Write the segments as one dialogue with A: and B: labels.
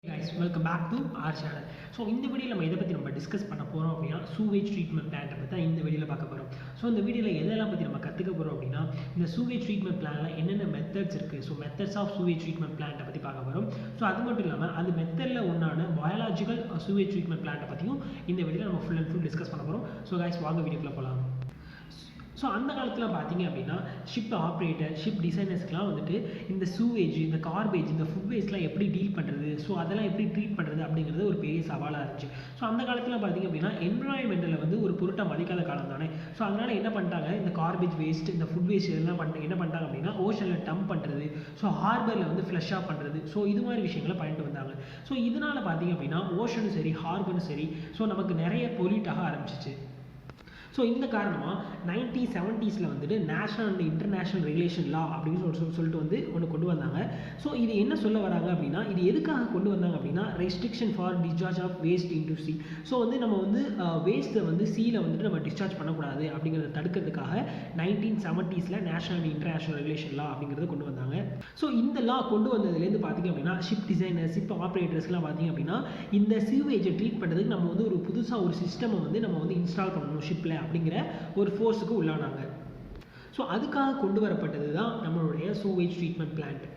A: Guys, welcome back to our channel. So இந்த வீடியோவில் நம்ம எதை பற்றி நம்ம டிஸ்கஸ் பண்ண போகிறோம் அப்படின்னா சூவேஜ் ட்ரீட்மெண்ட் பிளான்ட்டை பற்றி தான் இந்த வீடியோவில் பார்க்க போகிறோம். ஸோ இந்த வீடியோவில் எதெல்லாம் பற்றி நம்ம கற்றுக்க போகிறோம் அப்படின்னா இந்த சூவேஜ் ட்ரீட்மெண்ட் பிளானில் என்னென்ன மெத்தட்ஸ் இருக்குது, so methods of sewage treatment பிளான்ட்டை பற்றி பார்க்க போகிறோம். ஸோ அது மட்டும் இல்லாமல் அந்த மெத்தடில் ஒன்றான பயாலஜிக்கல் சூவேஜ் ட்ரீட்மெண்ட் பிளான்ட்டை பற்றியும் இந்த வீடியோவில் நம்ம ஃபுல் அண்ட் ஃபுல் டிஸ்கஸ் பண்ண போகிறோம். ஸோ கைஸ், வாங்க வீடியோக்குள்ளே போகலாம். ஸோ அந்த காலத்தில் பார்த்தீங்க அப்படின்னா ஷிப் ஆப்ரேட்டர், ஷிப் டிசைனர்ஸ்க்குலாம் வந்துட்டு இந்த சூவேஜ், இந்த கார்பேஜ், இந்த ஃபுட் வேஸ்ட்லாம் எப்படி டீல் பண்ணுறது, ஸோ அதெல்லாம் எப்படி ட்ரீட் பண்ணுறது அப்படிங்கிறது ஒரு பெரிய சவாலாக இருந்துச்சு. ஸோ அந்த காலத்தில் பார்த்தீங்க அப்படின்னா என்வரான்மெண்ட்டில் வந்து ஒரு பொருட்டை மதிக்காத காலம் தானே. ஸோ அதனால் என்ன பண்ணிட்டாங்க, இந்த கார்பேஜ் வேஸ்ட், இந்த ஃபுட் வேஸ்ட் இதெல்லாம் என்ன பண்ணிட்டாங்க அப்படின்னா ஓஷனில் டம்ப் பண்ணுறது, ஸோ ஹார்பரில் வந்து ஃப்ளஷ்ஷாக பண்ணுறது, ஸோ இது மாதிரி விஷயங்களை பண்ணிட்டு வந்தாங்க. ஸோ இதனால் பார்த்தீங்க அப்படின்னா ஓஷனும் சரி ஹார்பரும் சரி ஸோ நமக்கு நிறைய பொல்யூட் ஆக ஆரம்பிச்சிச்சு. ஸோ இந்த காரணமாக 1970s வந்துட்டு நேஷனல் அண்ட் இன்டர்நேஷ்னல் ரெகுலேஷன் லா அப்படின்னு சொல்லிட்டு வந்து ஒன்று கொண்டு வந்தாங்க. ஸோ இது என்ன சொல்ல வராங்க அப்படின்னா, இது எதுக்காக கொண்டு வந்தாங்க அப்படின்னா restriction for discharge of waste into sea. So வந்து நம்ம வந்து வேஸ்ட்டை வந்து சீல வந்துட்டு நம்ம டிஸ்சார்ஜ் பண்ணக்கூடாது அப்படிங்கிறத தடுக்கிறதுக்காக 1970s national and international regulation law அப்படிங்கிறத கொண்டு வந்தாங்க. ஸோ இந்த லா கொண்டு வந்ததுலேருந்து பார்த்தீங்க அப்படின்னா ஷிப் டிசைனர்ஸ், ஷிப் ஆப்ரேட்டர்ஸ்லாம் பார்த்தீங்க அப்படின்னா இந்த சீவேஜை ட்ரீட் பண்ணுறதுக்கு நம்ம வந்து ஒரு புதுசாக ஒரு சிஸ்டமை வந்து நம்ம வந்து இன்ஸ்டால் பண்ணணும் ஷிப்பில் அப்படிங்கிற ஒரு ஃபோர்ஸுக்கு உள்ளானாங்க. ஸோ அதுக்காக கொண்டு வரப்பட்டது தான் நம்மளுடைய சூவேஜ் ட்ரீட்மெண்ட் பிளான்ட்.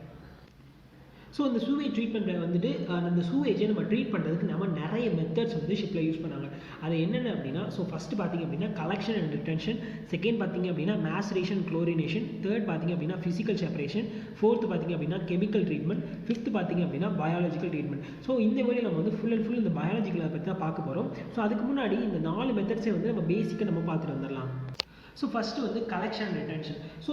A: ஸோ இந்த சூவேஜ் ட்ரீட்மெண்ட்டை வந்துட்டு அந்த சூவேஜை நம்ம ட்ரீட் பண்ணுறதுக்கு நம்ம நிறைய மெத்தட்ஸ் வந்து ஷிப்பில் யூஸ் பண்ணாங்க. அது என்னென்ன அப்படின்னா, ஸோ ஃபஸ்ட்டு பார்த்திங்க அப்படின்னா கலெக்ஷன் அண்ட் ரிட்டென்ஷன், செகண்ட் பார்த்திங்க அப்படின்னா மேசரேஷன் குளோரினேஷன், தேர்ட் பார்த்திங்க அப்படின்னா ஃபிசிக்கல் செப்பரேஷன், ஃபோர்த்து பார்த்திங்க அப்படின்னா கெமிக்கல் ட்ரீட்மெண்ட், ஃபிஃப்த் பார்த்திங்க அப்படின்னா பயாலஜிக்கல் ட்ரீட்மெண்ட். ஸோ இந்த வழியில் நம்ம வந்து ஃபுல் அண்ட் ஃபுல் இந்த பயாலஜிக்கலை பற்றி தான் பார்க்க போகிறோம். ஸோ அதுக்கு முன்னாடி இந்த 4 மெத்தட்ஸை வந்து நம்ம பேசிக்காக நம்ம பார்த்துட்டு வந்துடலாம். ஸோ ஃபஸ்ட்டு வந்து கலெக்ஷன் அண்ட் ரிட்டென்ஷன். ஸோ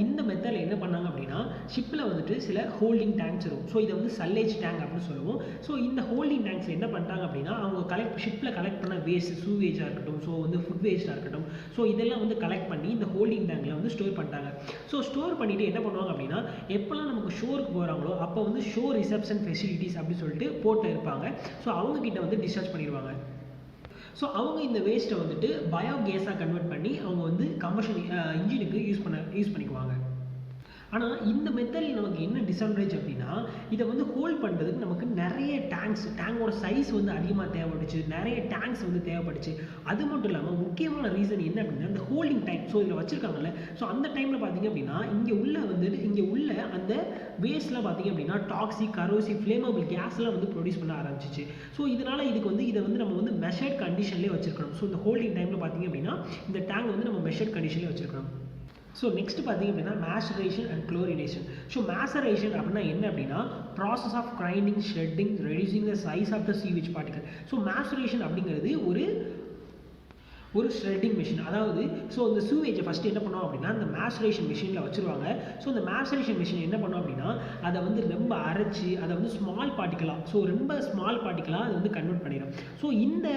A: இந்த மெத்தடில் என்ன பண்ணாங்க அப்படின்னா ஷிப்பில் வந்துட்டு சில ஹோல்டிங் டேங்க்ஸ் இருக்கும். ஸோ இதை வந்து சல்லேஜ் டேங்க் அப்படின்னு சொல்லுவோம். ஸோ இந்த ஹோல்டிங் டேங்க்ஸ் என்ன பண்ணிட்டாங்க அப்படின்னா அவங்க ஷிப்பில் கலெக்ட் பண்ண வேஸ்ட், சூவேஜாக இருக்கட்டும், ஸோ வந்து ஃபுட் வேஸ்ட்டாக இருக்கட்டும், ஸோ இதெல்லாம் வந்து கலெக்ட் பண்ணி இந்த ஹோல்டிங் டேங்கில் வந்து ஸ்டோர் பண்ணிட்டாங்க. ஸோ ஸ்டோர் பண்ணிவிட்டு என்ன பண்ணுவாங்க அப்படின்னா எப்போல்லாம் நமக்கு ஷோருக்கு போகிறாங்களோ அப்போ வந்து ஷோ ரிசப்ஷன் ஃபெசிலிட்டிஸ் அப்படின்னு சொல்லிட்டு போட்டு இருப்பாங்க. ஸோ அவங்கக்கிட்ட வந்து டிஸ்சார்ஜ் பண்ணிடுவாங்க. ஸோ அவங்க இந்த வேஸ்ட்டை வந்துட்டு பயோகேஸாக கன்வெர்ட் பண்ணி அவங்க வந்து கமர்ஷியல் இன்ஜினுக்கு யூஸ் பண்ணிக்குவாங்க. ஆனால் இந்த மெத்தடில் நமக்கு என்ன டிஸ்அட்வான்டேஜ் அப்படின்னா இதை வந்து ஹோல்ட் பண்ணுறதுக்கு நமக்கு நிறைய டேங்கோட சைஸ் வந்து அதிகமாக தேவைப்பட்டுச்சு, நிறைய டேங்க்ஸ் வந்து தேவைப்பட்டுச்சு. அது மட்டும் இல்லாமல் முக்கியமான ரீசன் என்ன அப்படின்னா இந்த ஹோல்டிங் டைம். ஸோ இதில் வச்சுருக்காங்கல்ல, ஸோ அந்த டைமில் பார்த்தீங்க அப்படின்னா இங்கே உள்ள அந்த வேஸ்ட்லாம் பார்த்தீங்க அப்படின்னா டாக்ஸிக், கரோசிவ், ஃப்ளேமபிள் கேஸ்லாம் வந்து ப்ரொடியூஸ் பண்ண ஆரம்பிச்சிச்சு. ஸோ இதனால் இதை வந்து நம்ம வந்து மெஷர்ட் கண்டிஷன்லேயே வச்சுருக்கணும். ஸோ இந்த ஹோல்டிங் டைமில் பார்த்தீங்க அப்படின்னா இந்த டேங்க் வந்து நம்ம மெஷர்ட் கண்டிஷன்லேயே வச்சுருக்கணும். ஸோ நெக்ஸ்ட் பார்த்தீங்க அப்படின்னா maceration and chlorination. So maceration அப்படின்னா என்ன அப்படின்னா process of grinding, shredding, reducing the size of the sewage particle. So maceration அப்படிங்கிறது ஒரு ஷ்ரெட்டிங் மிஷின். அதாவது ஸோ இந்த சூவேஜை ஃபஸ்ட்டு என்ன பண்ணுவோம் அப்படின்னா இந்த மேசரேஷன் மிஷினில் வச்சுருவாங்க. ஸோ இந்த மேசரேஷன் மிஷின் என்ன பண்ணுவோம் அப்படின்னா அதை வந்து ரொம்ப அரைச்சி அதை வந்து ஸ்மால் பார்ட்டிகலாக, ஸோ ரொம்ப ஸ்மால் பார்ட்டிகலாக அதை வந்து கன்வெர்ட் பண்ணிடும். ஸோ இந்த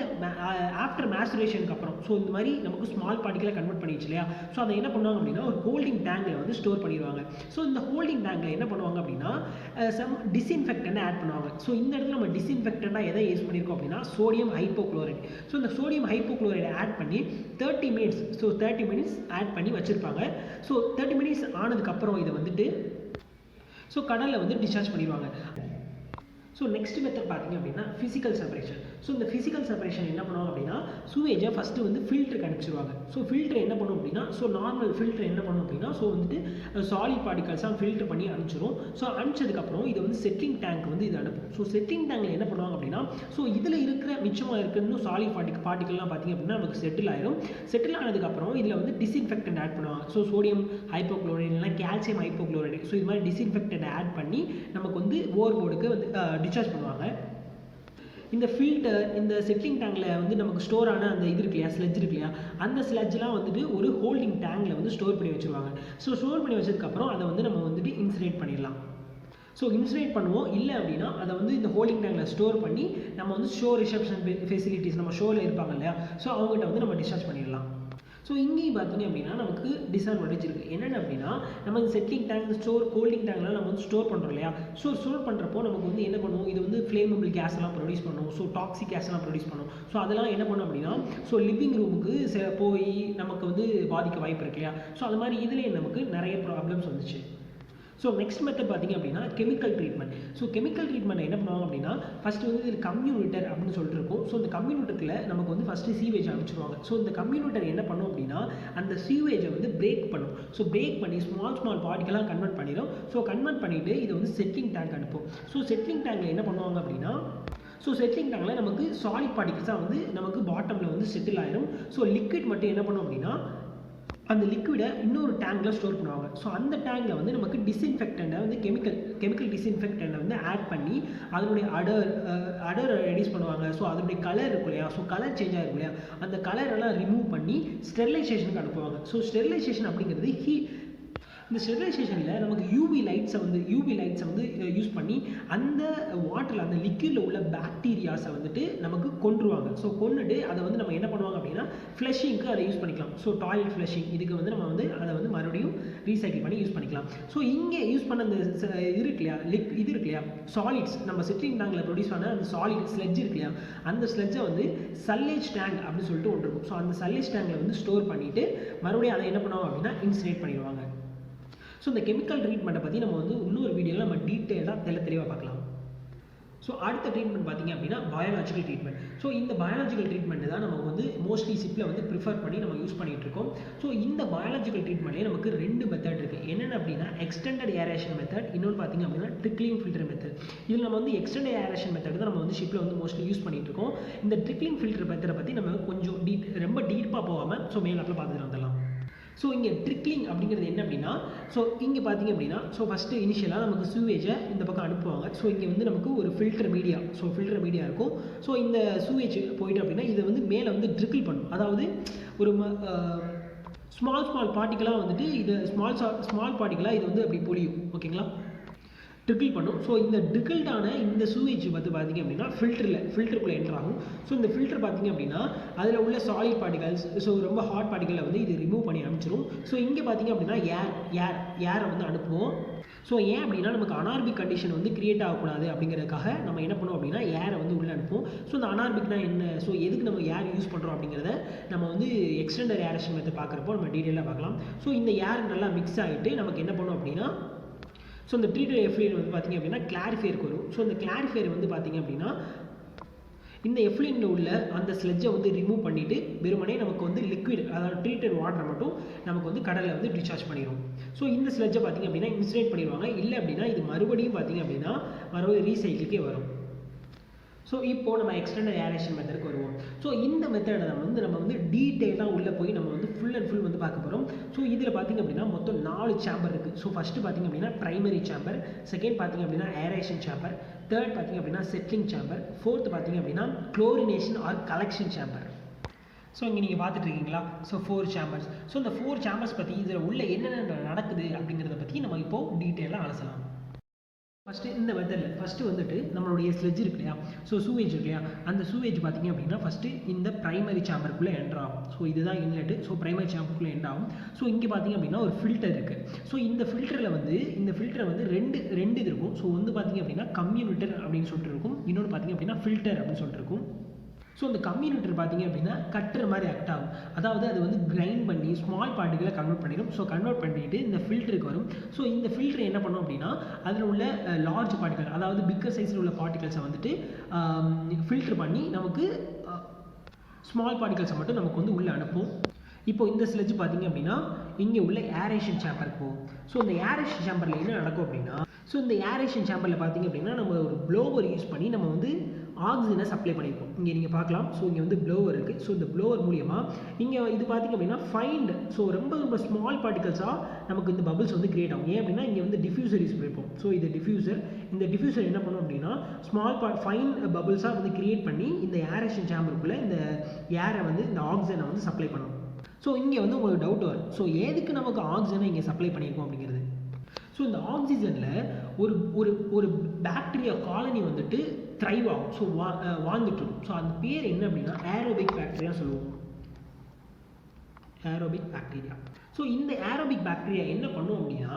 A: ஆஃப்டர் மேசரேஷனுக்கு அப்புறம் ஸோ இந்த மாதிரி நமக்கு ஸ்மால் பார்ட்டிகலாக கன்வெர்ட் பண்ணிடுச்சு இல்லையா. ஸோ அதை என்ன பண்ணுவாங்க அப்படின்னா ஒரு ஹோல்டிங் டேங்கில் வந்து ஸ்டோர் பண்ணிடுவாங்க. ஸோ இந்த ஹோல்டிங் டேங்கில் என்ன பண்ணுவாங்க அப்படின்னா சம் டிஸ்இன்ஃபெக்டன்ட் ஆட் பண்ணுவாங்க. ஸோ இந்த இடத்துல நம்ம டிஸ்இன்ஃபெக்டண்டாக எதை யூஸ் பண்ணியிருக்கோம் அப்படின்னா சோடியம் ஹைப்போக்ளோரைடு. ஸோ இந்த சோடியம் ஹைப்போக்ளோரைடு ஆட் பண்ணி 30 மினிட்ஸ் ஆட் பண்ணி வச்சுருப்பாங்க. ஸோ 30 மினிட்ஸ் ஆனதுக்கப்புறம் இதை வந்துட்டு ஸோ கடலில் வந்து டிஸ்சார்ஜ் பண்ணிடுவாங்க. ஸோ நெக்ஸ்ட் மெத்தட் பார்த்தீங்க அப்படின்னா ஃபிசிக்கல் செப்பரேஷன். ஸோ இந்த ஃபிசிக்கல் செப்பரேஷன் என்ன பண்ணுவாங்க அப்படின்னா சூவேஜை ஃபஸ்ட்டு வந்து ஃபில்டருக்கு அனுப்பிச்சிடுவாங்க. ஸோ ஃபில்டர் என்ன பண்ணும் அப்படின்னா ஸோ நார்மல் ஃபில்டர் என்ன பண்ணும் அப்படின்னா ஸோ வந்துட்டு சாலிட் பார்ட்டிகல்ஸாக ஃபில்டர் பண்ணி அனுப்பிச்சிடும். ஸோ அனுப்பிச்சதுக்கப்புறம் இது வந்து செட்டிங் டேங்க் வந்து இது அனுப்பும். ஸோ செட்டிங் டேங்கில் என்ன பண்ணுவாங்க அப்படின்னா ஸோ இதில் இருக்கிற மிச்சமாக இருக்கிற சாலிட் பார்ட்டிகல்லாம் பார்த்தீங்க அப்படின்னா நமக்கு செட்டில் ஆயிடும். செட்டில் ஆனதுக்கப்புறம் இதில் வந்து டிஸ்இன்ஃபெக்டன்ட் ஆட் பண்ணுவாங்க. ஸோ சோடியம் ஹைப்போக்ளோரைடு இல்லைனா கால்சியம் ஹைப்போக்ளோரைடு, ஸோ இது மாதிரி டிஸ்இன்ஃபெக்டன்ட் ஆட் பண்ணி நமக்கு வந்து ஓவர் போர்டுக்கு வந்து டிஸ்சார்ஜ் பண்ணுவாங்க. இந்த ஃபில்டர், இந்த செட்டிங் டேங்கில் வந்து நமக்கு ஸ்டோர் ஆன அந்த இது இருக்கு இல்லையா, ஸ்லெட்ஜ் இருக்கு இல்லையா, அந்த ஸ்லெட்ஜ்லாம் வந்துட்டு ஒரு ஹோல்டிங் டேங்கில் வந்து ஸ்டோர் பண்ணி வச்சுருவாங்க. ஸோ ஸ்டோர் பண்ணி வச்சதுக்கப்புறம் அதை வந்து நம்ம வந்துட்டு இன்சினரேட் பண்ணிடலாம். ஸோ இன்சினரேட் பண்ணுவோம். இல்லை அப்படின்னா அதை வந்து இந்த ஹோல்டிங் டேங்கில் ஸ்டோர் பண்ணி நம்ம வந்து ஷோ ரிசப்ஷன் ஃபெசிலிட்டிஸ், நம்ம ஷோவில் இருப்பாங்க இல்லையா, ஸோ அவங்ககிட்ட வந்து நம்ம டிஸ்சார்ஜ் பண்ணிடலாம். ஸோ இங்கேயும் பார்த்தீங்க அப்படின்னா நமக்கு டிஸ்அட்வான்டேஜ் இருக்குது. என்னென்ன அப்படின்னா நம்ம இந்த செட்டிங் டேங்க், ஹோல்டிங் டேங்க்லாம் நம்ம வந்து ஸ்டோர் பண்ணுறோம் இல்லையா. ஸோ ஸ்டோர் பண்ணுறப்போ நமக்கு வந்து என்ன பண்ணுவோம், இது வந்து ஃப்ளேமபிள் கேஸ் எல்லாம் ப்ரொடியூஸ் பண்ணும். ஸோ டாக்ஸிக் கேஸ் எல்லாம் ப்ரொடியூஸ் பண்ணும். ஸோ அதெல்லாம் என்ன பண்ணும் அப்படின்னா ஸோ லிவிங் ரூமுக்கு போய் நமக்கு வந்து பாதிக்க வாய்ப்பு இருக்கு இல்லையா. ஸோ அது மாதிரி இதுலேயே நமக்கு நிறைய ப்ராப்ளம்ஸ் வந்துச்சு. ஸோ நெக்ஸ்ட் மெத்தட் பார்த்தீங்க அப்படின்னா chemical treatment. So chemical treatment என்ன பண்ணுவாங்க அப்படின்னா ஃபஸ்ட்டு வந்து இது கம்யூனிட்டர் அப்படின்னு சொல்லிட்டு இருக்கும். ஸோ இந்த கம்யூனிட்டரில் நமக்கு வந்து ஃபஸ்ட்டு சீவேஜ் அனுப்பிச்சிருவாங்க. ஸோ இந்த கம்யூனிட்டர் என்ன பண்ணும் அப்படின்னா அந்த சீவேஜை வந்து பிரேக் பண்ணும். ஸோ பிரேக் பண்ணி ஸ்மால் பார்ட்டிகலாக கன்வெர்ட் பண்ணிடும். ஸோ கன்வெர்ட் பண்ணிவிட்டு இதை வந்து செட்டிலிங் டேங்க் அனுப்பும். ஸோ செட்டிலிங் டேங்கில் என்ன பண்ணுவாங்க அப்படின்னா செட்டிலிங் டேங்கில் நமக்கு சாலிட் பார்ட்டிகல்ஸாக வந்து நமக்கு பாட்டமில் வந்து செட்டில் ஆயிடும். ஸோ லிக்விட் மட்டும் என்ன பண்ணும் அப்படின்னா அந்த லிக்விடை இன்னொரு டேங்கில் ஸ்டோர் பண்ணுவாங்க. ஸோ அந்த டேங்கில் வந்து நமக்கு டிஸ்இன்ஃபெக்டண்ட்டை வந்து கெமிக்கல் டிஸ்இன்ஃபெக்டண்ட்டை வந்து ஆட் பண்ணி அதனுடைய அடர் ரெடியூஸ் பண்ணுவாங்க. ஸோ அதனுடைய கலர் இருக்கும் இல்லையா, ஸோ கலர் சேஞ்ச் ஆகிருக்கும் இல்லையா, அந்த கலரெல்லாம் ரிமூவ் பண்ணி ஸ்டெரிலைசேஷனுக்கு அனுப்புவாங்க. ஸோ ஸ்டெரிலைசேஷன் அப்படிங்கிறது இந்த ஸ்டெரிலைசேஷனில் நமக்கு யூவி லைட்ஸை வந்து யூஸ் பண்ணி அந்த வாட்டரில் அந்த லிக்விடில் உள்ள பாக்டீரியாஸை வந்துட்டு நமக்கு கொன்றுவாங்க. ஸோ கொண்டுட்டு அதை வந்து நம்ம என்ன பண்ணுவாங்க அப்படின்னா ஃப்ளஷிங்க்கு அதை யூஸ் பண்ணிக்கலாம். ஸோ டாய்லெட் ஃப்ளஷிங் இதுக்கு வந்து நம்ம வந்து அதை வந்து மறுபடியும் ரீசைக்கிள் பண்ணி யூஸ் பண்ணிக்கலாம். ஸோ இங்கே யூஸ் பண்ண அந்த இது இருக்கு இல்லையா சாலிட்ஸ், நம்ம செட்டிலிங் டேங்கில் ப்ரொடியூஸ் பண்ண அந்த சாலிட் ஸ்லெட்ஜ் இருக்கு இல்லையா, அந்த ஸ்லெட்ஜை வந்து சல்லேஜ் டேங்க் அப்படின்னு சொல்லிட்டு ஒன்று இருக்கும். ஸோ அந்த சல்லேஜ் டேங்கில் வந்து ஸ்டோர் பண்ணிவிட்டு மறுபடியும் அதை என்ன பண்ணுவாங்க அப்படின்னா இன்சினேட் பண்ணிடுவாங்க. ஸோ இந்த கெமிக்கல் ட்ரீட்மெண்ட்டை பற்றி நம்ம வந்து இன்னொரு வீடியோவில் நம்ம டீட்டெயிலாக தெளிவாக பார்க்கலாம். ஸோ அடுத்த ட்ரீட்மெண்ட் பார்த்திங்க அப்படின்னா பயாலஜிக்கல் ட்ரீட்மெண்ட். ஸோ இந்த பயாலஜிக்கல் ட்ரீட்மெண்ட் தான் நம்ம வந்து மோஸ்ட்லி ஷிப்பில் வந்து ப்ரிஃபர் பண்ணி நம்ம யூஸ் பண்ணிகிட்டு இருக்கோம். ஸோ இந்த பயாலஜிக்கல் ட்ரீட்மெண்ட்லேயே நமக்கு 2 மெத்தட் இருக்குது. என்னென்ன அப்படின்னா எக்ஸ்டெண்டட் ஏரேஷன் மெத்தட், இன்னொன்று பார்த்திங்க அப்படின்னா ட்ரிக்லிங் ஃபில்டர் மெத்தட். இதில் நம்ம வந்து எக்ஸ்டெண்டட் ஏரேஷன் மெத்தட் தான் நம்ம வந்து ஷிப்பில் வந்து மோஸ்ட்லி யூஸ் பண்ணிகிட்டு இருக்கோம். இந்த ட்ரிக்லிங் ஃபில்டர் மெத்தடை பற்றி நம்ம கொஞ்சம் ரொம்ப டீப்பாக போகாமல் மேலாப்பில் பார்த்துட்டு வந்துடலாம். ஸோ இங்கே ட்ரிக்லிங் அப்படிங்கிறது என்ன அப்படின்னா இங்கே பார்த்தீங்க அப்படின்னா ஃபஸ்ட்டு இனிஷியலாக நமக்கு சூவேஜை இந்த பக்கம் அனுப்புவாங்க. ஸோ இங்கே வந்து நமக்கு ஒரு ஃபில்டர் மீடியா இருக்கும். ஸோ இந்த சூவேஜ் போயிட்டு அப்படின்னா இதை வந்து மேலே வந்து ட்ரிக்கிள் பண்ணும். அதாவது ஒரு ஸ்மால் பார்ட்டிகலாக வந்துட்டு இது ஸ்மால் பார்ட்டிகலாக இது வந்து அப்படி பொழியும். ஓகேங்களா, ட்ரிக்கிள் பண்ணும். ஸோ இந்த ட்ரிக்கிள்டான இந்த சூவேஜ் வந்து பார்த்திங்க அப்படின்னா ஃபில்டருக்குள்ளே என்டர் ஆகும். ஸோ இந்த ஃபில்டர் பார்த்திங்க அப்படின்னா அதில் உள்ள சாலிட் பார்ட்டிகல்ஸ், ஸோ ரொம்ப ஹாட் பார்ட்டிகளை வந்து இது ரிமூவ் பண்ணி அனுப்பிச்சிடும். ஸோ இங்கே பார்த்திங்க அப்படின்னா ஏரை வந்து அனுப்புவோம். ஸோ ஏன் அப்படின்னா நமக்கு அனார்பிக் கண்டிஷன் வந்து கிரியேட் ஆகக்கூடாது அப்படிங்கிறதுக்காக நம்ம என்ன பண்ணுவோம் அப்படின்னா ஏரை வந்து உள்ளே அனுப்புவோம். ஸோ இந்த அனார்பிக்னா என்ன, ஸோ எதுக்கு நம்ம ஏர் யூஸ் பண்ணுறோம் அப்படிங்கிறத நம்ம வந்து எக்ஸ்டெண்டட் ஏரேஷன் மெத்தட் பார்க்குறப்போ நம்ம டீட்டெயிலாக பார்க்கலாம். ஸோ இந்த ஏர் நல்லா மிக்ஸ் ஆகிட்டு நமக்கு என்ன பண்ணும் அப்படின்னா ஸோ இந்த ட்ரீட்டட் எஃப்ளூயன்ட் வந்து பார்த்திங்க அப்படின்னா கிளாரிஃபையருக்கு வரும். ஸோ இந்த கிளாரிஃபையர் வந்து பார்த்திங்க அப்படின்னா இந்த எஃப்ளூயன்ட்டில் உள்ள அந்த ஸ்லெட்ஜை வந்து ரிமூவ் பண்ணிவிட்டு வெறுமனே நமக்கு வந்து லிக்விட், அதாவது ட்ரீட்டட் வாட்டரை மட்டும் நமக்கு வந்து கடலில் வந்து டிஸ்சார்ஜ் பண்ணிடும். ஸோ இந்த ஸ்லெட்ஜை பார்த்திங்க அப்படின்னா இன்சினேட் பண்ணிடுவாங்க. இல்லை அப்படின்னா இது மறுபடியும் பார்த்திங்க அப்படின்னா மறுபடியும் ரீசைக்கிளுக்கே வரும். ஸோ இப்போது நம்ம எக்ஸ்டெண்டட் ஏரேஷன் மெத்தடுக்கு வருவோம். ஸோ இந்த மெத்தடை நம்ம வந்து டீட்டெயிலாக உள்ளே போய் நம்ம வந்து ஃபுல் அண்ட் ஃபுல் வந்து பார்க்க போகிறோம். ஸோ இதில் பார்த்திங்க அப்படின்னா மொத்தம் 4 சேம்பர் இருக்குது. ஸோ ஃபஸ்ட்டு பார்த்திங்க அப்படின்னா ப்ரைமரி சேம்பர், செகண்ட் பார்த்திங்க அப்படின்னா ஏரேஷன் சேம்பர், தேர்ட் பார்த்திங்க அப்படின்னா செட்டிலிங் சேம்பர், ஃபோர்த் பார்த்திங்க அப்படின்னா chlorination or collection chamber. So இங்கே நீங்கள் பார்த்துட்டு இருக்கீங்களா, ஸோ 4 சேம்பர்ஸ். ஸோ இந்த 4 சேம்பர்ஸ் பற்றி இதில் உள்ள என்னென்ன நடக்குது அப்படிங்கிறத பற்றி நம்ம இப்போது டீட்டெயிலாக அலசலாம். ஃபஸ்ட்டு இந்த மெத்தடில் ஃபஸ்ட்டு வந்துட்டு நம்மளுடைய ஸ்லெட்ஜ் இருக்கு இல்லையா, ஸோ சூவேஜ் இருக்கு இல்லையா, அந்த சூவேஜ் பார்த்திங்க அப்படின்னா ஃபஸ்ட்டு இந்த ப்ரைமரி சேம்பருக்குள்ளே என்டர் ஆகும். ஸோ இதுதான் இன்லெட்டு. ஸோ ப்ரைமரி சேம்பருக்குள்ளே என்டர் ஆகும். ஸோ இங்கே பார்த்திங்க அப்படின்னா ஒரு ஃபில்டர் இருக்குது. ஸோ இந்த ஃபில்டரை வந்து ரெண்டு இது இருக்கும். ஸோ வந்து பார்த்திங்க அப்படின்னா கம்யூனிட்டர் அப்படின்னு சொல்லிட்டு இருக்கும், இன்னொன்று பார்த்திங்க அப்படின்னா ஃபில்டர் அப்படின்னு சொல்லிட்டு இருக்கும். ஸோ இந்த கம்யூனிட்டர் பார்த்திங்க அப்படின்னா கட்டுற மாதிரி ஆக்ட் ஆகும். அதாவது அது வந்து கிரைண்ட் பண்ணி ஸ்மால் பார்ட்டிகளை கன்வெர்ட் பண்ணிடும். ஸோ கன்வெர்ட் பண்ணிவிட்டு இந்த ஃபில்டருக்கு வரும். ஸோ இந்த ஃபில்டர் என்ன பண்ணும் அப்படின்னா அதில் உள்ள லார்ஜ் பார்ட்டிகல், அதாவது பிக்கர் சைஸில் உள்ள பார்ட்டிகல்ஸை வந்துட்டு ஃபில்டர் பண்ணி நமக்கு ஸ்மால் பார்ட்டிகல்ஸை மட்டும் நமக்கு வந்து உள்ளே அனுப்பும். இப்போ இந்த ஸ்லெட்ஜ் பார்த்திங்க அப்படின்னா இங்கே உள்ள ஏரேஷன் சேம்பருக்கு போகும். ஸோ இந்த ஏரேஷன் சேம்பரில் என்ன நடக்கும் அப்படின்னா இந்த ஏரேஷன் சேம்பரில் பார்த்திங்க அப்படின்னா நம்ம ஒரு ப்ளோவர் யூஸ் பண்ணி நம்ம வந்து ஆக்சிஜனை சப்ளை பண்ணியிருக்கோம். இங்கே நீங்கள் பார்க்கலாம். ஸோ இங்கே வந்து ப்ளோவர் இருக்குது. ஸோ இந்த ப்ளோவர் மூலியமாக இங்கே இது பார்த்திங்க அப்படின்னா ஃபைண்ட், ஸோ ரொம்ப ஸ்மால் பார்ட்டிகல்ஸாக நமக்கு இந்த பபிள்ஸ் வந்து கிரியேட் ஆகும். ஏன் அப்படின்னா இங்கே வந்து டிஃப்யூசர் யூஸ் பண்ணியிருப்போம். ஸோ இது இந்த டிஃப்யூசர் என்ன பண்ணும் அப்படின்னா ஃபைன் பபிள்ஸாக வந்து கிரியேட் பண்ணி இந்த ஏரேஷன் சேம்பருக்குள்ளே இந்த ஏரை வந்து இந்த ஆக்சிஜனை வந்து சப்ளை பண்ணும். ஸோ இங்கே வந்து உங்களுக்கு டவுட் வரும், ஸோ எதுக்கு நமக்கு ஆக்சிஜனை இங்கே சப்ளை பண்ணியிருக்கோம் அப்படிங்கிறது. ஸோ இந்த ஆக்சிஜனில் ஒரு பாக்டீரியா காலனி வந்துட்டு த்ரைவ் ஆகும். ஸோ வாழ்ந்துட்டு இருக்கும். ஸோ அந்த பேர் என்ன அப்படின்னா ஏரோபிக் பாக்டீரியா சொல்லுவோம். Aerobic bacteria. ஸோ இந்த ஏரோபிக் பாக்டீரியா என்ன பண்ணும் அப்படின்னா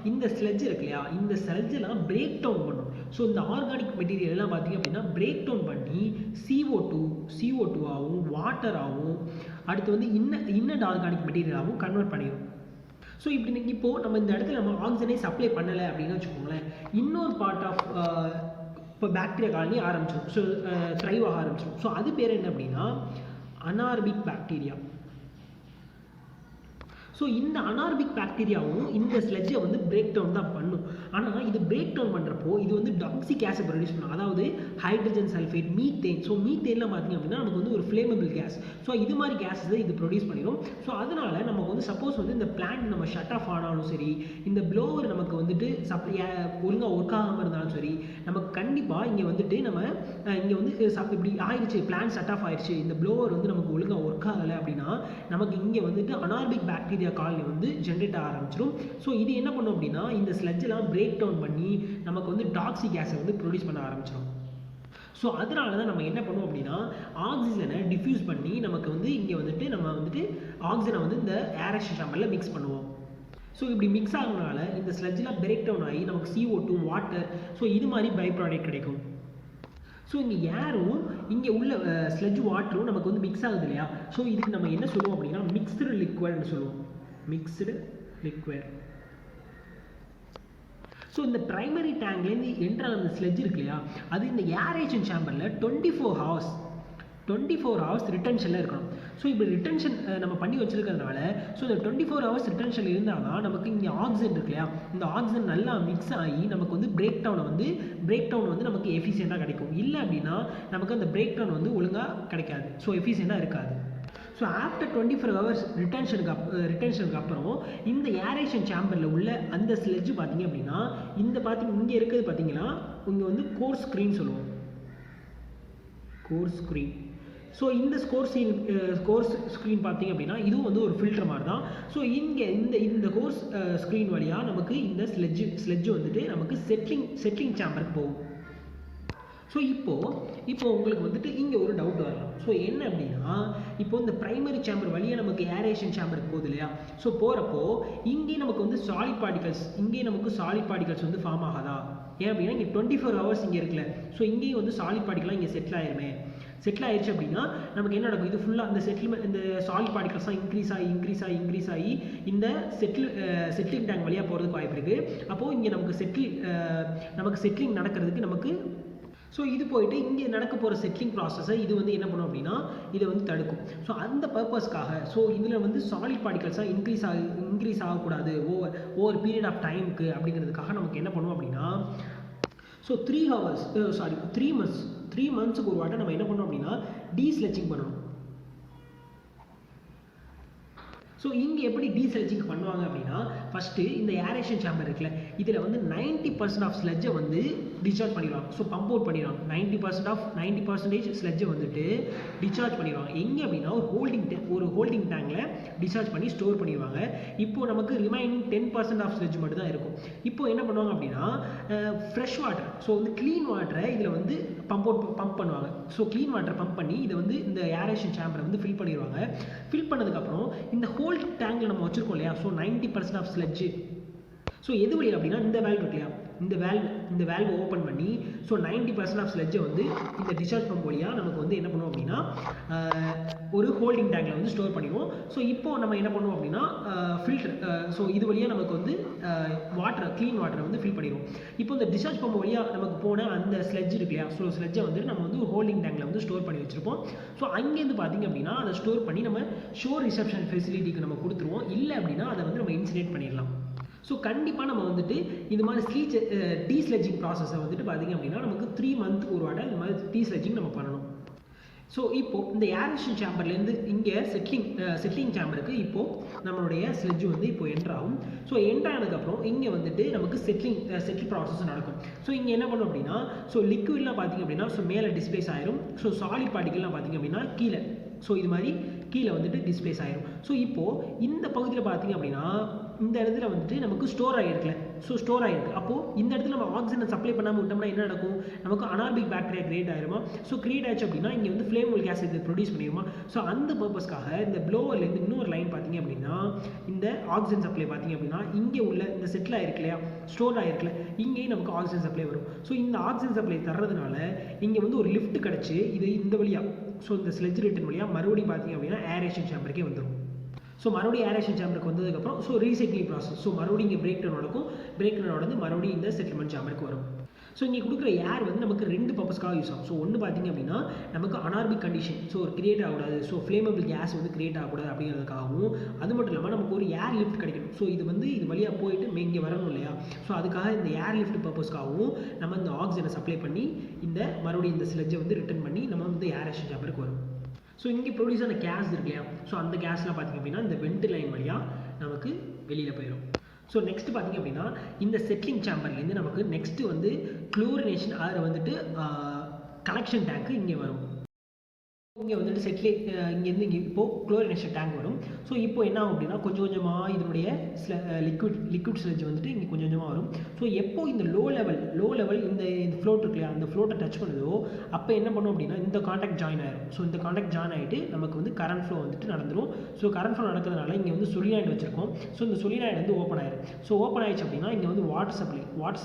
A: இந்த ஸ்லெட்ஜ் இருக்கு இல்லையா, இந்த ஸ்லெட்ஜெல்லாம் பிரேக் டவுன் பண்ணும். ஸோ இந்த ஆர்கானிக் மெட்டீரியல் எல்லாம் பார்த்திங்க அப்படின்னா பிரேக் டவுன் பண்ணி CO2 ஆகும், வாட்டர் ஆகும், அடுத்து வந்து இன்னட் ஆர்கானிக் மெட்டீரியலாகவும் கன்வெர்ட் பண்ணிடும். ஸோ இப்படி இப்போது நம்ம இந்த இடத்துல நம்ம ஆக்சிஜனை சப்ளை பண்ணலை அப்படின்னு வச்சுக்கோங்களேன், இன்னொரு பார்ட் ஆஃப் இப்போ பாக்டீரியா காலனி ஆரம்பிச்சிடும். ஸோ த்ரைவ் ஆக ஆரம்பிச்சிடும். ஸோ அது பேர் என்ன அப்படின்னா அனார்பிக் பாக்டீரியா. ஸோ இந்த அனார்பிக் பாக்டீரியாவும் இந்த ஸ்லெட்ஜை வந்து பிரேக் டவுன் தான் பண்ணும். ஆனால் இது பிரேக் டவுன் பண்ணுறப்போ இது வந்து டாக்ஸிக் ஆசிட் ப்ரொடியூஸ் பண்ணும், அதாவது ஹைட்ரஜன் சல்ஃபேட், மீத்தேன். ஸோ மீத்தேன்லாம் பார்த்தீங்க அப்படின்னா நமக்கு வந்து ஒரு ஃப்ளேமபிள் கேஸ். ஸோ இது மாதிரி கேஸஸ் இது ப்ரொடியூஸ் பண்ணிடும். ஸோ அதனால நமக்கு வந்து சப்போஸ் வந்து இந்த பிளான்ட் நம்ம ஷட் ஆஃப் ஆனாலும் சரி, இந்த ப்ளோவர் நமக்கு வந்துட்டு ஒழுங்காக ஒர்க் ஆகாமல் இருந்தாலும் சரி, நமக்கு கண்டிப்பாக இங்கே வந்துட்டு நம்ம இங்கே வந்து இப்படி ஆயிடுச்சு, பிளான்ட் ஷட் ஆஃப் ஆயிடுச்சு, இந்த ப்ளோவர் வந்து நமக்கு ஒழுங்காக ஒர்க் ஆகலை அப்படின்னா நமக்கு இங்கே வந்துட்டு அனார்பிக் பாக்டீரியா காலனி வந்து ஜென்ரேட் ஆக ஆரம்பிச்சிடும். ஸோ இது என்ன பண்ணும் அப்படின்னா இந்த ஸ்லெட்ஜெல்லாம் பிரேக் டவுன் பண்ணி நமக்கு வந்து டாக்ஸிக் கேஸை வந்து ப்ரொடியூஸ் பண்ண ஆரம்பிச்சிடும். ஸோ அதனால தான் நம்ம என்ன பண்ணுவோம் அப்படின்னா ஆக்சிஜனை டிஃப்யூஸ் பண்ணி நமக்கு வந்து இங்கே வந்துட்டு நம்ம வந்துட்டு ஆக்சிஜனை வந்து இந்த ஏரேஷன் சேம்பரில் மிக்ஸ் பண்ணுவோம். ஸோ இப்படி மிக்ஸ் ஆகுறதுனால இந்த ஸ்லெட்ஜெலாம் பிரேக் டவுன் ஆகி நமக்கு CO2, வாட்டர், ஸோ இது மாதிரி பை ப்ராடக்ட் கிடைக்கும். ஸோ இங்கே ஏரும் இங்கே உள்ள ஸ்லெட்ஜ் வாட்டரும் நமக்கு வந்து மிக்ஸ் ஆகுது இல்லையா? ஸோ இதுக்கு நம்ம என்ன சொல்லுவோம் அப்படின்னா மிக்ஸ்டு லிக்விட்னு சொல்லுவோம். Mixed liquid. ஸோ இந்த ப்ரைமரி டேங்க்லேருந்து என்ட்ரான அந்த ஸ்லெட்ஜ் இருக்கு இல்லையா, அது இந்த ஏரேஷன் சேம்பரில் 24 ஹவர்ஸ் ரிட்டன்ஷனில் இருக்கணும். ஸோ இப்போ ரிட்டன்ஷன் நம்ம பண்ணி வச்சுருக்கிறதுனால ஸோ இந்த 24 ஹவர்ஸ் ரிட்டன்ஷன் இருந்தால் தான் நமக்கு இங்கே ஆக்சிஜன் இருக்கு இல்லையா, இந்த ஆக்சிஜன் நல்லா மிக்ஸ் ஆகி நமக்கு வந்து பிரேக் டவுன் வந்து நமக்கு எஃபிஷியண்ட்டாக கிடைக்கும். இல்லை அப்படின்னா நமக்கு அந்த பிரேக் டவுன் வந்து ஒழுங்காக கிடைக்காது, ஸோ எஃபிஷியண்ட்டாக இருக்காது. ஸோ ஆஃப்டர் 24 ஹவர்ஸ் ரிட்டன்ஷனுக்கு அப்புறம் இந்த ஏரேஷன் சேம்பரில் உள்ள அந்த ஸ்லெட்ஜ் பார்த்தீங்க அப்படின்னா இங்கே இருக்கிறது பார்த்தீங்கன்னா இங்கே வந்து கோர் ஸ்க்ரீன் சொல்லுவோம். Core screen. ஸோ இந்த கோர் ஸ்க்ரீன் பார்த்தீங்க அப்படின்னா இதுவும் வந்து ஒரு ஃபில்டர் மாதிரி தான். ஸோ இங்கே இந்த கோர் ஸ்க்ரீன் வழியாக நமக்கு இந்த ஸ்லெட்ஜ் வந்துட்டு நமக்கு செட்டிலிங் சேம்பருக்கு போகும். ஸோ இப்போ உங்களுக்கு வந்துட்டு இங்கே ஒரு டவுட் வரலாம். ஸோ என்ன அப்படின்னா இப்போ இந்த ப்ரைமரி சேம்பர் வழியாக நமக்கு ஏரேஷன் சேம்பருக்கு போகுது இல்லையா, ஸோ போகிறப்போ இங்கே நமக்கு வந்து சாலிட் பார்ட்டிகல்ஸ் வந்து ஃபார்ம் ஆகாதா? ஏன் அப்படின்னா இங்கே 24 ஹவர்ஸ் இங்கே இருக்குல்ல, ஸோ இங்கேயும் வந்து சாலிட் பார்ட்டிகலாக இங்கே செட்டில் ஆயிடுச்சு அப்படின்னா நமக்கு என்ன நடக்கும், இது ஃபுல்லாக இந்த சாலிட் பார்ட்டிகல்ஸ்லாம் இன்க்ரீஸ் ஆகி இந்த செட்டிலிங் டேங்க் வழியாக போகிறதுக்கு வாய்ப்பு இருக்குது. அப்போது இங்கே நமக்கு செட்டிலிங் நடக்கிறதுக்கு நமக்கு ஸோ இது போயிட்டு இங்கே நடக்க போகிற செட்டிலிங் ப்ராசஸை இது வந்து என்ன பண்ணும் அப்படின்னா இதை வந்து தடுக்கும். ஸோ அந்த பர்பஸ்க்காக ஸோ இதில் வந்து சாலிட் பார்ட்டிகல்ஸாக இன்க்ரீஸ் ஆகக்கூடாது ஓவர் பீரியட் ஆஃப் டைமுக்கு அப்படிங்கிறதுக்காக நமக்கு என்ன பண்ணுவோம் அப்படின்னா ஸோ 3 மந்த்ஸுக்கு ஒரு வாட்டை நம்ம என்ன பண்ணோம் அப்படின்னா டீஸ்லெட்சிங் பண்ணணும். ஸோ இங்கே எப்படி டீஸ்லெட்சிங் பண்ணுவாங்க அப்படின்னா ஃபஸ்ட்டு இந்த ஏரேஷன் சேம்பர் இருக்குல்ல, இதில் வந்து 90% ஆஃப் ஸ்லெட்ஜை வந்து டிஸ்சார்ஜ் பண்ணிடுவாங்க. ஸோ பம்ப் அவுட் பண்ணிடுவாங்க. 90% ஸ்லெட்ஜை வந்துட்டு டிஸ்சார்ஜ் பண்ணிடுவாங்க. எங்கே அப்படின்னா ஒரு ஹோல்டிங் டேங்கில் டிஸ்சார்ஜ் பண்ணி ஸ்டோர் பண்ணிடுவாங்க. இப்போது நமக்கு ரிமைனிங் 10% ஆஃப் ஸ்லெட்ஜ் மட்டும் தான் இருக்கும். இப்போ என்ன பண்ணுவாங்க அப்படின்னா ஃப்ரெஷ் வாட்டர், ஸோ வந்து க்ளீன் வாட்டரை இதில் வந்து பம்ப் பண்ணுவாங்க. ஸோ க்ளீன் வாட்டரை பம்ப் பண்ணி இதை வந்து இந்த ஏரேஷன் சேம்பரை வந்து ஃபில் பண்ணிடுவாங்க. ஃபில் பண்ணதுக்கப்புறம் இந்த ஹோல் டேங்கில் நம்ம வச்சுருக்கோம் இல்லையா, ஸோ 90% ஆஃப் ஸ்லெட்ஜ் ஸோ எது வழியா அப்படின்னா இந்த வேல்வ் இருக்கு இல்லையா, இந்த வேல்வ் ஓப்பன் பண்ணி ஸோ 90% ஆஃப் ஸ்லெட்ஜை வந்து இந்த டிஸ்சார்ஜ் பம்ப் வழியாக நமக்கு வந்து என்ன பண்ணுவோம் அப்படின்னா ஒரு ஹோல்டிங் டேங்கில் வந்து ஸ்டோர் பண்ணிடுவோம். ஸோ இப்போ நம்ம என்ன பண்ணுவோம் அப்படின்னா ஃபில்டர், ஸோ இது வழியாக நமக்கு வந்து க்ளீன் வாட்டரை வந்து ஃபில் பண்ணிடுவோம். இப்போ இந்த டிஸ்சார்ஜ் பம்ப் வழியாக நமக்கு போன அந்த ஸ்லெட்ஜ் இருக்கு இல்லையா, ஸோ ஸ்லெட்ஜை வந்து நம்ம வந்து ஹோல்டிங் டேங்கில் வந்து ஸ்டோர் பண்ணி வச்சுருப்போம். ஸோ அங்கேருந்து பார்த்தீங்க அப்படின்னா அதை ஸ்டோர் பண்ணி நம்ம ஷோர் ரிசப்ஷன் ஃபெசிலிட்டிக்கு நம்ம கொடுத்துருவோம். இல்லை அப்படின்னா அதை வந்து நம்ம இன்சினேட் பண்ணிடலாம். ஸோ கண்டிப்பாக நம்ம வந்துட்டு இந்த மாதிரி டீஸ்லெட்ஜிங் ப்ராசஸை வந்துட்டு பார்த்திங்க அப்படின்னா நமக்கு 3 மந்த்துக்கு ஒரு வாட்டை இந்த மாதிரி டீஸ்லெட்ஜிங் நம்ம பண்ணணும். ஸோ இப்போது இந்த ஏரேஷன் சேம்பர்லேருந்து இங்கே செட்டிலிங் சேம்பருக்கு இப்போது நம்மளுடைய ஸ்லெட்ஜ் வந்து இப்போ என்ட்ராகும். ஸோ என்ட்ரானதுக்கப்புறம் இங்கே வந்துட்டு நமக்கு செட்டில் ப்ராசஸ் நடக்கும். ஸோ இங்கே என்ன பண்ணும் அப்படின்னா ஸோ லிக்விட்லாம் பார்த்திங்க அப்படின்னா ஸோ மேலே டிஸ்பிளேஸ் ஆயிரும். ஸோ சாலிட் பார்ட்டிகல்லாம் பார்த்திங்க அப்படின்னா கீழே ஸோ இது மாதிரி கீழே வந்துட்டு டிஸ்பிளேஸ் ஆயிரும். ஸோ இப்போது இந்த பகுதியில் பார்த்திங்க அப்படின்னா இந்த இடத்துல வந்துட்டு நமக்கு ஸ்டோர் ஆகிருக்குல்ல, ஸோ ஸ்டோர் ஆகிருக்கு. அப்போது இந்த இடத்துல நம்ம ஆக்சிஜனை சப்ளை பண்ணாமல் விட்டோம்னா என்ன நடக்கும், நமக்கு அனார்பிக் பாக்டீரியா கிரியேட் ஆயிருமா. ஸோ கிரியேட் ஆச்சு அப்படின்னா இங்கே வந்து ஃப்ளேமபிள் கேஸ் இது ப்ரொடியூஸ் பண்ணிடுமா. ஸோ அந்த பர்பஸ்க்காக இந்த ப்ளோவர்லேருந்து இன்னொரு லைன் பார்த்திங்க அப்படின்னா இந்த ஆக்சிஜன் சப்ளை பார்த்திங்க அப்படின்னா இங்கே உள்ள இந்த செட்டில் ஆகிருக்கு இல்லையா, ஸ்டோர் ஆகிருக்குல்ல, இங்கேயும் நமக்கு ஆக்சிஜன் சப்ளை வரும். ஸோ இந்த ஆக்சிஜன் சப்ளை தர்றதுனால இங்கே வந்து ஒரு லிஃப்ட் கிடச்சி இது இந்த வழியாக ஸோ இந்த ஸ்லெட்ஜ் ரிட்டர்ன் வழியாக மறுபடியும் பார்த்திங்க அப்படின்னா ஏரேஷன் சேம்பருக்கே வந்துடும். ஸோ மறுபடியும் ஏரேஷன் சேம்பருக்கு வந்ததுக்கப்புறம் ஸோ ரீசைக்ளிங் ப்ராசஸ். ஸோ மறுபடியும் இங்கே பிரேக் டவுன் நடக்கும். பிரேக் டவுன் நடந்து மறுபடியும் இந்த செட்டில்மெண்ட் சேம்பருக்கு வரும். ஸோ இங்கே கொடுக்குற ஏர் வந்து நமக்கு 2 பர்பஸ்க்காக யூஸ் ஆகும். ஸோ ஒன்று பார்த்தீங்க அப்படின்னா நமக்கு அனார்பிக் கண்டிஷன், ஸோ கிரியேட் ஆகக்கூடாது, ஸோ ஃப்ளேமபிள் கேஸ் வந்து கிரியேட் ஆகக்கூடாது அப்படிங்கிறதுக்காகவும், அது மட்டும் இல்லாமல் நமக்கு ஒரு ஏர் லிஃப்ட் கிடைக்கணும். ஸோ இது வந்து இது வழியாக போயிட்டு இங்கே வரணும் இல்லையா, ஸோ அதுக்காக இந்த ஏர் லிஃப்ட் பர்பஸ்க்காகவும் நம்ம இந்த ஆக்சிஜனை சப்ளை பண்ணி இந்த மறுபடியும் இந்த ஸ்லெட்ஜை வந்து ரிட்டர்ன் பண்ணி நம்ம வந்து ஏரேஷன் சேம்பருக்கு வரும். ஸோ இங்கே ப்ரொடியூஸ் ஆன கேஸ் இருக்கு இல்லையா, ஸோ அந்த கேஸ்லாம் பார்த்திங்க அப்படின்னா இந்த வெண்ட் லைன் வழியாக நமக்கு வெளியில் போயிடும். ஸோ நெக்ஸ்ட் பார்த்திங்க அப்படின்னா இந்த செட்லிங் சேம்பர்லேருந்து நமக்கு நெக்ஸ்ட்டு வந்து குளோரினேஷன், அதில் வந்துட்டு கலெக்ஷன் டேங்க்கு இங்கே வரும். இங்கே வந்துட்டு இங்கேருந்து இங்கே இப்போது குளோரினேஷன் டேங்க் வரும். ஸோ இப்போ என்ன ஆகும் அப்படின்னா கொஞ்சம் கொஞ்சமாக இதனுடைய லிக்விட் ஸ்லெட்ஜ் வந்துட்டு இங்கே கொஞ்சம் கொஞ்சமாக வரும். ஸோ எப்போ இந்த லோ லெவல் இந்த ஃப்ளோட் இருக்கு இல்லையா, அந்த ஃப்ளோட்டை டச் பண்ணுதோ அப்போ என்ன பண்ணும் அப்படின்னா இந்த காண்டாக்ட் ஜாயின் ஆயிரும். ஸோ இந்த காண்டாக்ட் ஜாயின் ஆகிட்டு நமக்கு வந்து கரண்ட் ஃப்ளோ வந்துட்டு நடந்துடும். ஸோ கரண்ட் ஃப்ளோ நடக்கிறதுனால இங்கே வந்து சொலினாய்டு வச்சிருக்கோம். ஸோ இந்த சொலினாய்டு வந்து ஓப்பன் ஆயிரும். ஸோ ஓப்பன் ஆயிடுச்சு அப்படின்னா இங்கே வந்து வாட்டர்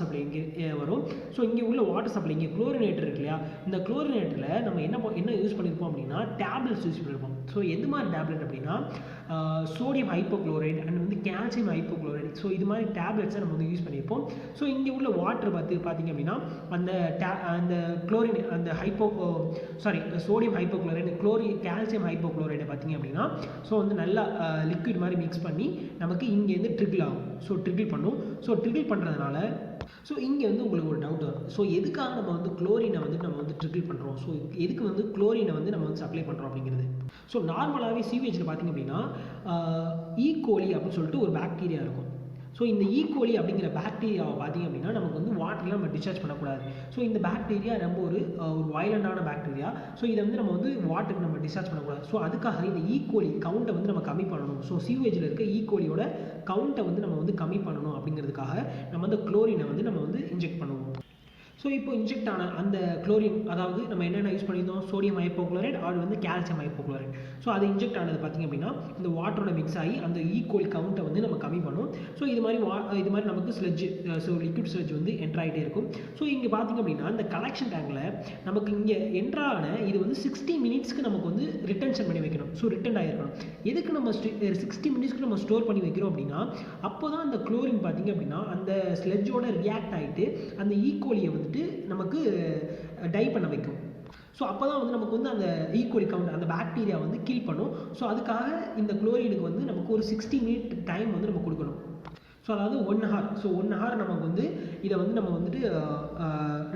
A: சப்ளை இங்கே வரும். ஸோ இங்கே உள்ள வாட்டர் சப்ளை, இங்கே குளோரினேட்டர் இருக்கு இல்லையா, இந்த குளோரினேட்டரில் நம்ம என்ன யூஸ் பண்ணியிருப்போம் அப்படின்னா டேப்லெட்ஸ் யூஸ் பண்ணியிருப்போம். ஸோ எது மாதிரி டேப்லெட் அப்படின்னா சோடியம் ஹைப்போக்ளோரைடு அண்ட் வந்து கால்சியம் ஹைப்போக்ளோரைடு. ஸோ இது மாதிரி டேப்லெட்ஸை நம்ம வந்து யூஸ் பண்ணியிருப்போம். ஸோ இங்கே உள்ள வாட்டர் பார்த்திங்க அப்படின்னா அந்த குளோரின் அந்த சோடியம் ஹைப்போக்ளோரைடு கால்சியம் ஹைப்போக்ளோரைடை பார்த்திங்க அப்படின்னா ஸோ வந்து நல்லா லிக்விட் மாதிரி மிக்ஸ் பண்ணி நமக்கு இங்கேருந்து ட்ரிகிள் ஆகும். ஸோ ட்ரிகிள் பண்ணும். ஸோ ட்ரிகிள் பண்ணுறதுனால ஸோ இங்கே வந்து உங்களுக்கு ஒரு டவுட் வரும். ஸோ எதுக்காக நம்ம வந்து குளோரினை வந்து நம்ம வந்து ட்ரிகிள் பண்ணுறோம், ஸோ எதுக்கு வந்து குளோரினை வந்து நம்ம வந்து சப்ளை பண்ணுறோம் அப்படிங்கிறது. ஸோ நார்மலாகவே சீவேஜில் பார்த்திங்க அப்படின்னா ஈகோலி அப்படின்னு சொல்லிட்டு ஒரு பாக்டீரியா இருக்கும். ஸோ இந்த ஈகோலி அப்படிங்கிற பாக்டீரியாவை பார்த்திங்க அப்படின்னா நமக்கு வந்து வாட்டரில் நம்ம டிஸ்சார்ஜ் பண்ணக்கூடாது. ஸோ இந்த பாக்டீரியா ரொம்ப ஒரு வயலண்டான பாக்டீரியா. ஸோ இதை வந்து நம்ம வந்து வாட்டருக்கு நம்ம டிஸ்சார்ஜ் பண்ணக்கூடாது. ஸோ அதுக்காக இந்த ஈகோலி கவுண்ட்டை வந்து நம்ம கம்மி பண்ணணும். ஸோ சீவேஜில் இருக்க ஈகோலியோட கவுண்ட்டை வந்து நம்ம வந்து கம்மி பண்ணணும் அப்படிங்கிறதுக்காக நம்ம வந்து குளோரினை வந்து நம்ம வந்து இன்ஜெக்ட் பண்ணுவோம். ஸோ இப்போ இன்ஜெக்ட் ஆன அந்த குளோரின், அதாவது நம்ம என்னென்ன யூஸ் பண்ணியிருந்தோம், சோடியம் ஹைப்போக்ளோரைடு அது வந்து கால்சியம் ஹைப்போக்ளோரைடு. ஸோ அது இன்ஜெக்ட் ஆனது பார்த்திங்க அப்படின்னா இந்த வாட்டரோட மிக்ஸ் ஆகி அந்த ஈக்குவல் கவுண்ட்டை வந்து நம்ம கம்மி பண்ணும். ஸோ இது மாதிரி நமக்கு ஸ்லெட்ஜ், ஸோ லிக்விட் ஸ்லெட்ஜ் வந்து என்ட்ரு ஆகிட்டே இருக்கும். ஸோ இங்கே பார்த்திங்க அப்படின்னா இந்த கலெக்ஷன் டேங்கில் நமக்கு இங்கே என்ட்ரான இது வந்து 60 மினிட்ஸ்க்கு நமக்கு வந்து ரிட்டன்ஷன் பண்ணி வைக்கணும். ஸோ ரிட்டன் ஆகிருக்கணும். எதுக்கு நம்ம 60 மினிட்ஸ்க்கு நம்ம ஸ்டோர் பண்ணி வைக்கிறோம் அப்படின்னா அப்போ தான் அந்த குளோரின் பார்த்திங்க அப்படின்னா அந்த ஸ்லெட்ஜோட ரியாக்ட் ஆகிட்டு அந்த ஈக்குவலியை வந்து நமக்கு டை பண்ண வைக்கும். ஸோ அப்போ தான் வந்து நமக்கு வந்து அந்த ஈக்குவலி கவுண்ட் அந்த பாக்டீரியா வந்து கில் பண்ணும். ஸோ அதுக்காக இந்த குளோரினுக்கு வந்து நமக்கு ஒரு 60 மினிட் டைம் வந்து நம்ம கொடுக்கணும். ஸோ அதாவது 1 hour. ஸோ 1 hour நமக்கு வந்து இதை வந்து நம்ம வந்துட்டு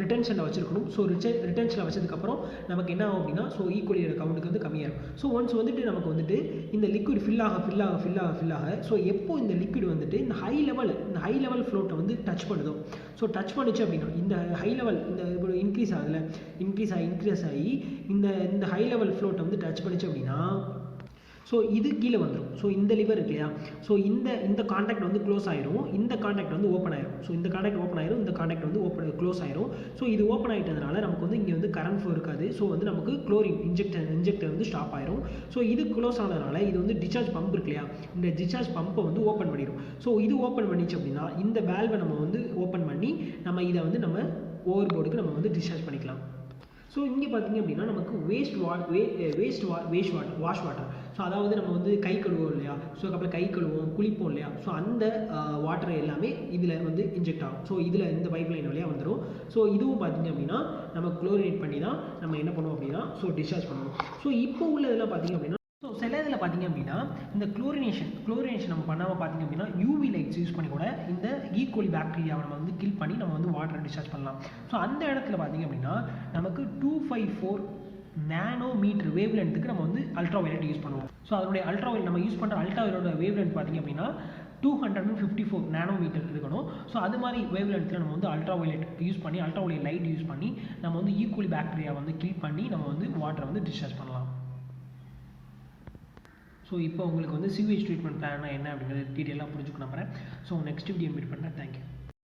A: ரிட்டன்ஷனில் வச்சுருக்கணும். ஸோ ரிட்டன்ஷனில் வச்சதுக்கப்புறம் நமக்கு என்ன ஆகும் அப்படின்னா ஸோ ஈக்குவலியோட கவுண்ட்டுக்கு வந்து கம்மியாகும். ஸோ ஒன்ஸ் வந்துட்டு நமக்கு வந்துட்டு இந்த லிக்விட் ஃபில் ஆக ஸோ எப்போ இந்த லிக்விட் வந்துட்டு இந்த ஹை லெவல் ஃப்ளோட்டை வந்து டச் பண்ணுதோ, ஸோ டச் பண்ணிச்சு அப்படின்னா இந்த ஹை லெவல் இந்த இன்க்ரீஸ் ஆகி இந்த ஹை லெவல் ஃப்ளோட்டை வந்து டச் பண்ணிச்சு அப்படின்னா ஸோ இது கீழே வந்துடும். ஸோ இந்த லிவர் இருக்கு இல்லையா, ஸோ இந்த காண்டாக்ட் வந்து க்ளோஸ் ஆயிரும், இந்த காண்டாக்ட் வந்து ஓப்பன் ஆயிரும். ஸோ இந்த காண்டாக்ட் ஓப்பன் ஆயிரும், இந்த காண்டாக்ட் வந்து க்ளோஸ் ஆயிரும். ஸோ இது ஓப்பன் ஆகிட்டதுனால நமக்கு வந்து இங்கே வந்து கரண்ட் ஃப்ளோ இருக்காது. ஸோ வந்து நமக்கு குளோரின் இன்ஜெக்டர் வந்து ஸ்டாப் ஆயிரும். ஸோ இது க்ளோஸ் ஆனதுனால இது வந்து டிஸ்சார்ஜ் பம்ப் இருக்கு இல்லையா, இந்த டிஸ்சார்ஜ் பம்பை வந்து ஓப்பன் பண்ணிடும். ஸோ இது ஓப்பன் பண்ணிச்சு அப்படின்னா இந்த வேல்வை நம்ம வந்து ஓப்பன் பண்ணி நம்ம இதை வந்து நம்ம ஓவர் போர்டுக்கு நம்ம வந்து டிஸ்சார்ஜ் பண்ணிக்கலாம். ஸோ இங்கே பார்த்திங்க அப்படின்னா நமக்கு வாஷ் வாட்டர். ஸோ அதாவது நம்ம வந்து கை கழுவோம் இல்லையா, ஸோ அப்புறம் கை கழுவோம், குளிப்போம் இல்லையா, ஸோ அந்த வாட்டர் எல்லாமே இதில் வந்து இன்ஜெக்ட் ஆகும். ஸோ இதில் இந்த பைப் லைன் வழியாக வந்துடும். ஸோ இதுவும் பார்த்திங்க அப்படின்னா நம்ம குளோரினேட் பண்ணி தான் நம்ம என்ன பண்ணுவோம் அப்படின்னா ஸோ டிஸ்சார்ஜ் பண்ணுவோம். ஸோ இப்போ உள்ள இதெல்லாம் பார்த்திங்க அப்படின்னா ஸோ சில இதில் பார்த்திங்க அப்படின்னா இந்த குளோரினேஷன் நம்ம பண்ணாமல் பார்த்திங்க அப்படின்னா யூவி லைட்ஸ் யூஸ் பண்ணி கூட இந்த ஈக்குவலி பாக்டீரியாவை நம்ம வந்து கில் பண்ணி நம்ம வந்து வாட்டரை டிஸ்சார்ஜ் பண்ணலாம். ஸோ அந்த இடத்துல பார்த்திங்க அப்படின்னா நமக்கு 254 நானோமீட்டர் வேவ் லென்த்துக்கு நம்ம வந்து அல்ட்ரா வயலட் யூஸ் பண்ணுவோம். ஸோ அதனுடைய நம்ம யூஸ் பண்ணுற அல்ட்ரா வயலோட வேவ் லென்த் பார்த்திங்க அப்படின்னா 254 நானோமீட்டர் இருக்கணும். ஸோ அது மாதிரி வேவ் லென்த்தில் நம்ம வந்து அல்ட்ரா வயலட் லைட் யூஸ் பண்ணி நம்ம வந்து ஈக்குவலி பாக்டீரியா வந்து கில் பண்ணி நம்ம வந்து வாட்டரை வந்து டிஸ்சார்ஜ் பண்ணலாம். ஸோ இப்போ உங்களுக்கு வந்து சீவேஜ் ட்ரீட்மெண்ட் பிளான்னா என்ன அப்படிங்கிறது டீட்டெயிலாக புரிஞ்சுக்க நம்புறேன். ஸோ நெக்ஸ்ட் வீடியோ மீட் பண்ணுறேன். தேங்க்யூ.